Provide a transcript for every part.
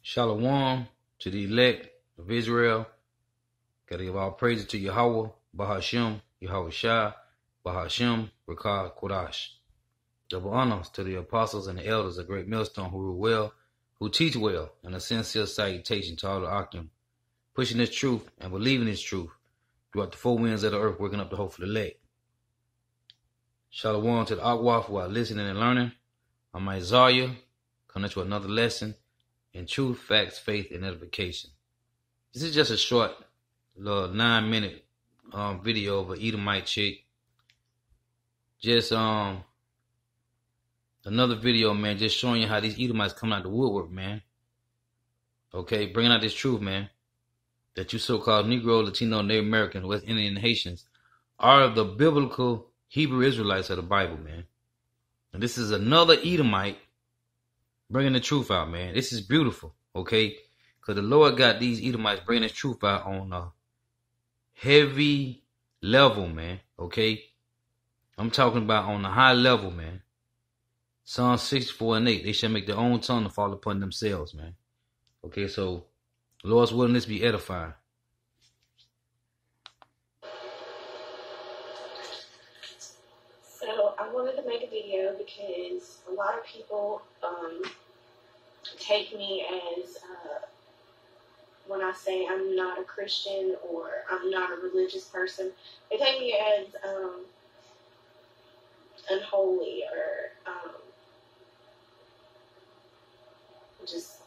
Shalom to the elect of Israel. Gotta give all praises to Yahweh, Bahashem, Yahweh Shai, Bahashem, Rekah Kodash. Double honors to the apostles and the elders of Great Millstone who rule well, who teach well, and a sincere salutation to all the Akim, pushing this truth and believing this truth throughout the four winds of the earth, working up the hope for the elect. Shalom to the Akwaf who are listening and learning. I'm Isaiah, coming to another lesson in truth, facts, faith, and edification. This is just a short, little 9-minute video of an Edomite chick. Just another video, man, just showing you how these Edomites come out the woodwork, man. Okay, bringing out this truth, man, that you so-called Negro, Latino, Native American, West Indian Haitians are the biblical Hebrew Israelites of the Bible, man. And this is another Edomite bringing the truth out, man. This is beautiful, okay? Because the Lord got these Edomites bringing the truth out on a heavy level, man, okay? I'm talking about on a high level, man. Psalm 64:8, they shall make their own tongue to fall upon themselves, man. Okay, so Lord's willing, this be edifying. So I wanted to make a video because a lot of people take me as when I say I'm not a Christian or I'm not a religious person, they take me as unholy or just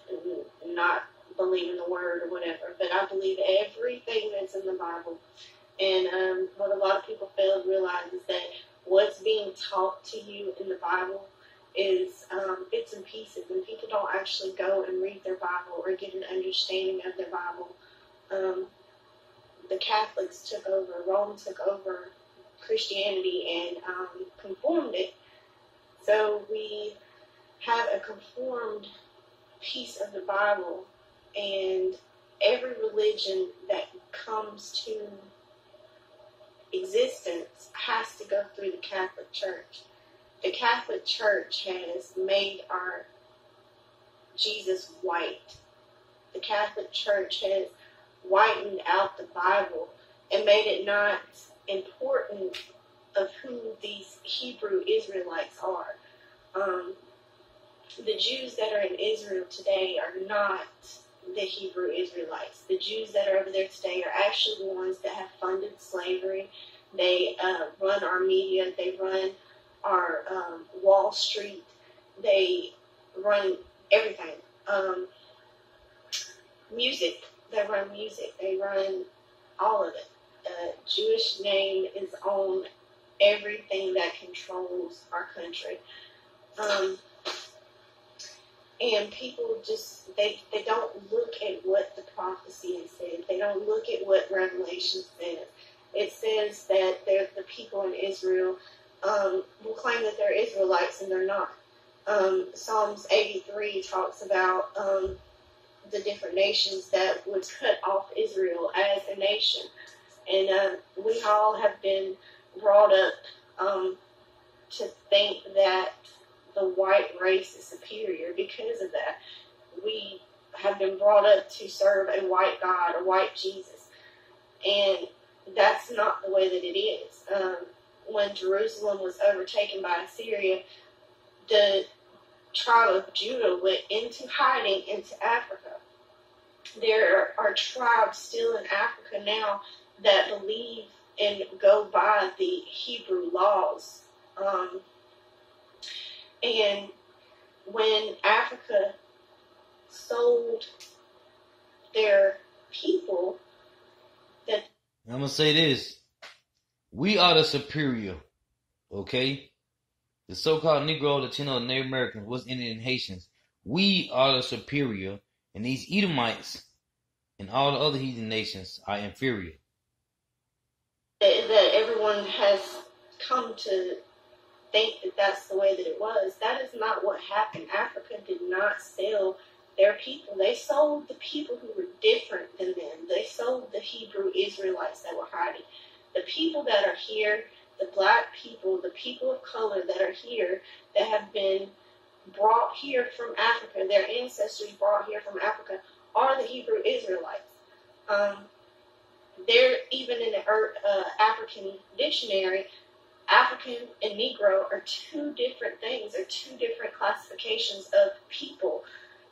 not believing the word or whatever. But I believe everything that's in the Bible. And what a lot of people fail to realize is that what's being taught to you in the Bible is bits and pieces, and people don't actually go and read their Bible or get an understanding of their Bible. The Catholics took over, Rome took over Christianity and conformed it. So we have a conformed piece of the Bible, and every religion that comes to existence has to go through the Catholic Church. The Catholic Church has made our Jesus white. The Catholic Church has whitened out the Bible and made it not important of who these Hebrew Israelites are. The Jews that are in Israel today are not the Hebrew Israelites. The Jews that are over there today are actually the ones that have funded slavery. They run our media. They run our Wall Street. They run everything. Music. They run music. They run all of it. Jewish name is on everything that controls our country. And people just, they don't look at what the prophecy has said. They don't look at what Revelation says. It says that they're the people in Israel will claim that they're Israelites, and they're not. Psalms 83 talks about the different nations that would cut off Israel as a nation. And we all have been brought up to think that the white race is superior because of that. We have been brought up to serve a white God, a white Jesus. And that's not the way that it is. When Jerusalem was overtaken by Assyria, the tribe of Judah went into hiding into Africa. There are tribes still in Africa now that believe and go by the Hebrew laws. And when Africa sold their people, that I'm going to say this. We are the superior, okay? The so-called Negro, Latino, Native Americans, West Indian Haitians, we are the superior, and these Edomites and all the other heathen nations are inferior. That everyone has come to think that that's the way that it was. That is not what happened. Africa did not sell their people. They sold the people who were different than them. They sold the Hebrew Israelites that were hiding. The people that are here, the black people, the people of color that are here, that have been brought here from Africa, their ancestors brought here from Africa, are the Hebrew Israelites. They're even in the African dictionary. African and Negro are two different things, or two different classifications of people.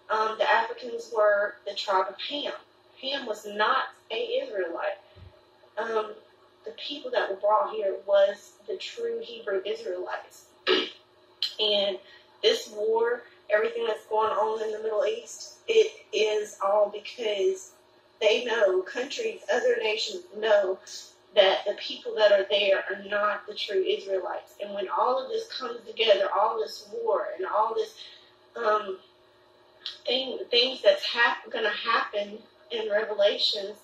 The Africans were the tribe of Ham. Ham was not an Israelite. The people that were brought here was the true Hebrew Israelites. And this war, everything that's going on in the Middle East, it is all because they know, countries, other nations know that the people that are there are not the true Israelites. And when all of this comes together, all this war and all this things that's going to happen in Revelations,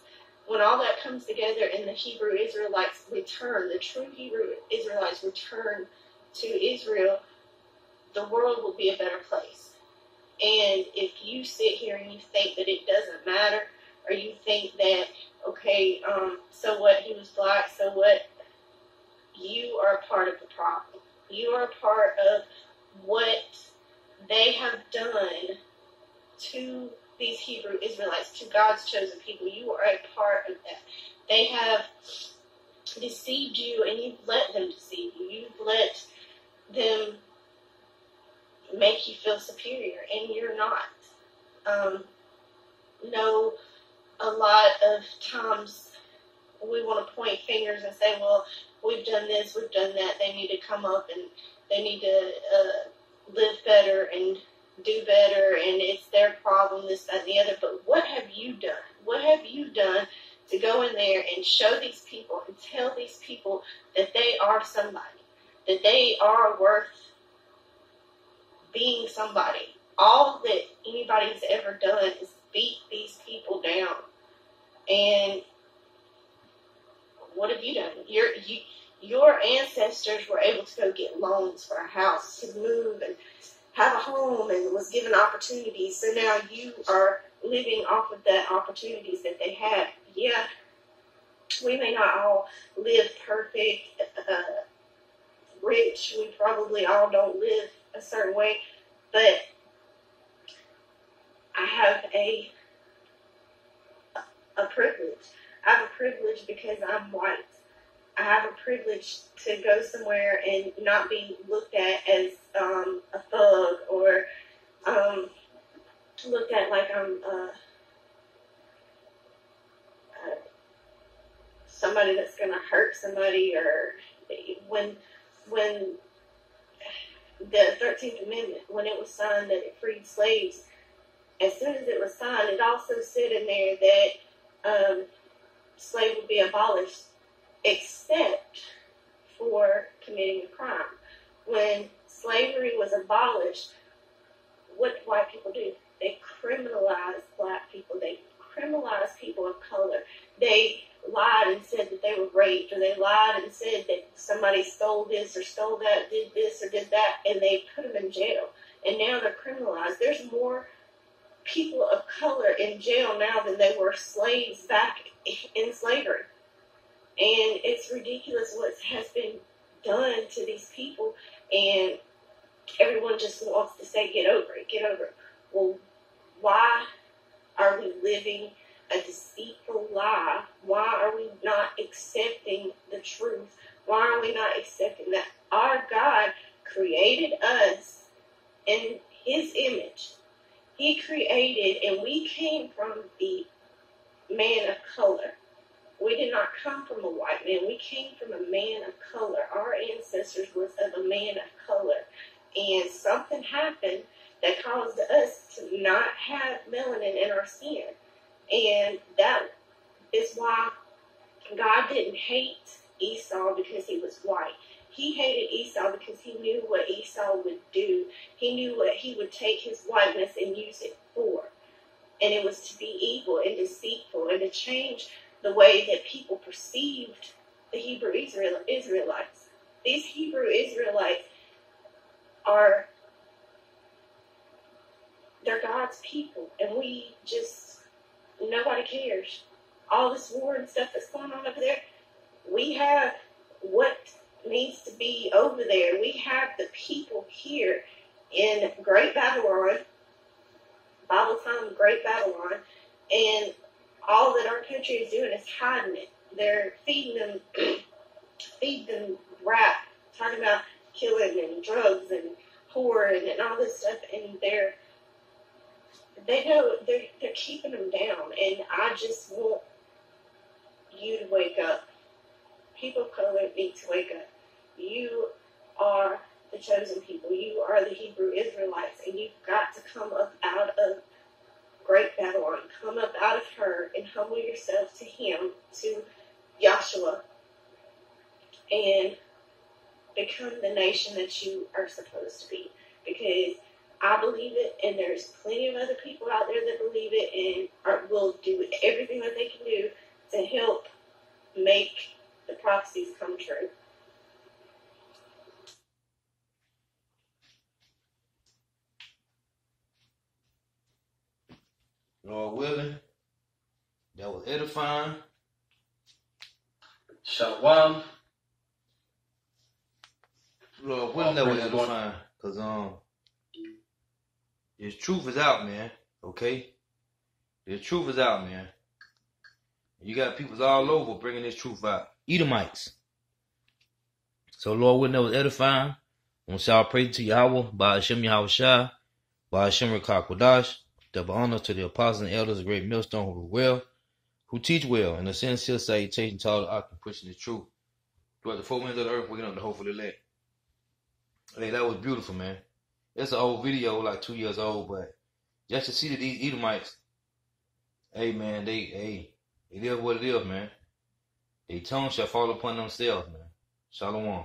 when all that comes together and the Hebrew Israelites return, the true Hebrew Israelites return to Israel, the world will be a better place. And if you sit here and you think that it doesn't matter, or you think that, okay, so what, he was black, so what, you are a part of the problem. You are a part of what they have done to these Hebrew Israelites, to God's chosen people. You are a part of that. They have deceived you, and you've let them deceive you. You've let them make you feel superior, and you're not. No, a lot of times we want to point fingers and say, well, we've done this, we've done that. They need to come up and they need to live better and do better, and it's their problem, this, that, and the other. But what have you done? What have you done to go in there and show these people and tell these people that they are somebody, that they are worth being somebody? All that anybody's ever done is beat these people down. And what have you done? Your ancestors were able to go get loans for a house, to move and have a home, and was given opportunities. So now you are living off of that opportunities that they had. Yeah, we may not all live perfect, rich. We probably all don't live a certain way, but I have a privilege. I have a privilege because I'm white. I have a privilege to go somewhere and not be looked at as a thug, or looked at like I'm somebody that's going to hurt somebody. Or when the 13th Amendment, when it was signed that it freed slaves, as soon as it was signed, it also said in there that slavery would be abolished except for committing a crime. When slavery was abolished, what did white people do? They criminalized black people. They criminalized people of color. They lied and said that they were raped, or they lied and said that somebody stole this or stole that, did this or did that, and they put them in jail. And now they're criminalized. There's more people of color in jail now than they were slaves back in slavery. And it's ridiculous what has been done to these people, and everyone just wants to say, get over it, get over it. Well, why are we living a deceitful lie? Why are we not accepting the truth? Why are we not accepting that our God created us in His image? He created, and we came from the man of color. We did not come from a white man. We came from a man of color. Our ancestors was of a man of color. And something happened that caused us to not have melanin in our skin. And that is why God didn't hate Esau because he was white. He hated Esau because he knew what Esau would do. He knew what he would take his whiteness and use it for. And it was to be evil and deceitful and to change the way that people perceived the Hebrew Israelites. These Hebrew Israelites they're God's people, and nobody cares. All this war and stuff that's going on over there, we have what needs to be over there. We have the people here in Great Babylon, Bible time, Great Babylon, and all that our country is doing is hiding it. They're feeding them rap, talking about killing and drugs and whoring and all this stuff, and they're keeping them down. And I just want you to wake up. People of color need to wake up. You are the chosen people. You are the Hebrew Israelites, and you've got to come up out of Great Babylon. Come up out of her and humble yourself to him, to Yahshua, and become the nation that you are supposed to be. Because I believe it, and there's plenty of other people out there that believe it and will do everything that they can do to help make the prophecies come true. Lord willing, that was edifying. Shalom. Lord willing, that was edifying. Because this truth is out, man. Okay? The truth is out, man. You got peoples all over bringing this truth out. Edomites. So Lord willing, that was edifying. I want to say all praise to Yahweh, by Hashem Yahweh Shai, by Hashem Rekah Kodash. Double honor to the apostles and elders, a great millstone who rule well, who teach well, and a sincere salutation to all the occupants pushing the truth. Throughout the 4 winds of the earth, waking up the hope of the elect. Hey, that was beautiful, man. It's an old video, like 2 years old, but just to see that these Edomites, hey, man, it is what it is, man. Their tongue shall fall upon themselves, man. Shalom.